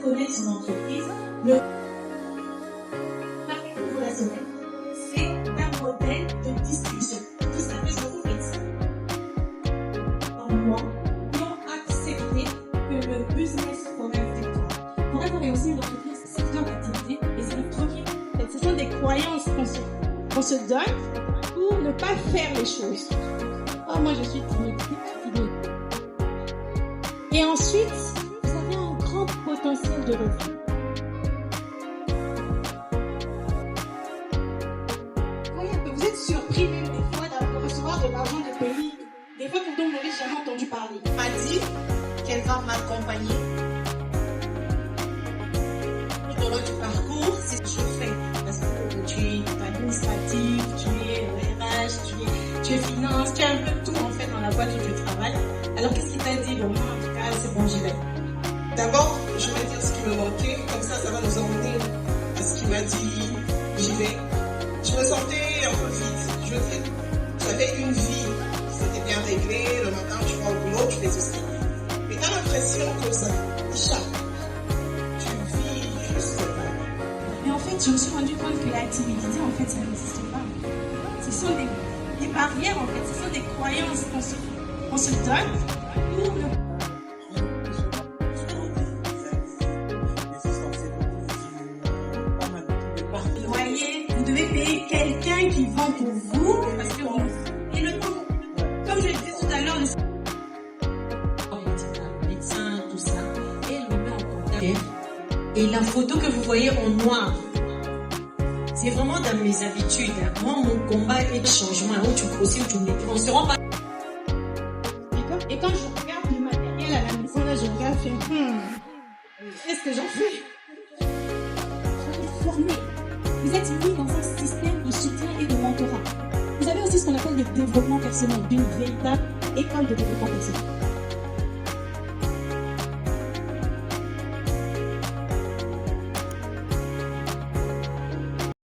connaître son entreprise, le marketing relationnel, c'est un modèle de distribution qui s'appelle l'entreprise. Moi, qui ont accepté que le business pourrait être victoire. Pour avoir réussi une entreprise, c'est secteur d'activité et c'est le premier. Ce sont des croyances qu'on se donne pour ne pas faire les choses. Oh, moi je suis timide. Et ensuite, vous avez un grand potentiel de revenu. Vous êtes surpris même des fois de recevoir de l'argent de pays. Des fois, dont vous n'avez jamais entendu parler. Elle m'a dit qu'elle va m'accompagner tout au long du parcours. Si je fais, parce que tu es administratif, tu es RH, tu es finance, tu es un peu tout en fait dans la boîte où tu travailles. Alors qu'est-ce qu'il t'a dit? Bon, moi en tout cas, c'est bon, j'y vais. D'abord, je vais dire ce qui me manquait, comme ça va nous emmener à ce qu'il m'a dit, j'y vais. Je me sentais un peu vide. Je veux dire, j'avais une vie, c'était bien réglé, le matin tu vas au boulot, tu fais ceci. Mais t'as l'impression que ça échappe. Tu vis juste. Mais en fait, je me suis rendu compte que la timidité, en fait, ça n'existe pas. Ce sont des barrières, en fait, ce sont des croyances qu'on se donne pour ne vous devez payer quelqu'un qui vend pour vous parce que et le temps, comme je le disais tout à l'heure, le médecin, tout ça, et le met en contact. Et la photo que vous voyez en noir, c'est vraiment dans mes habitudes. Moi, mon combat est de changement. Où tu grossis, où tu me on se rend pas. Et quand je regarde le matériel à la maison, là, je regarde, je fais qu'est-ce que j'en fais? Vous êtes formé. Vous êtes mis dans un système de soutien et de mentorat. Vous avez aussi ce qu'on appelle le développement personnel, une véritable école de développement personnel.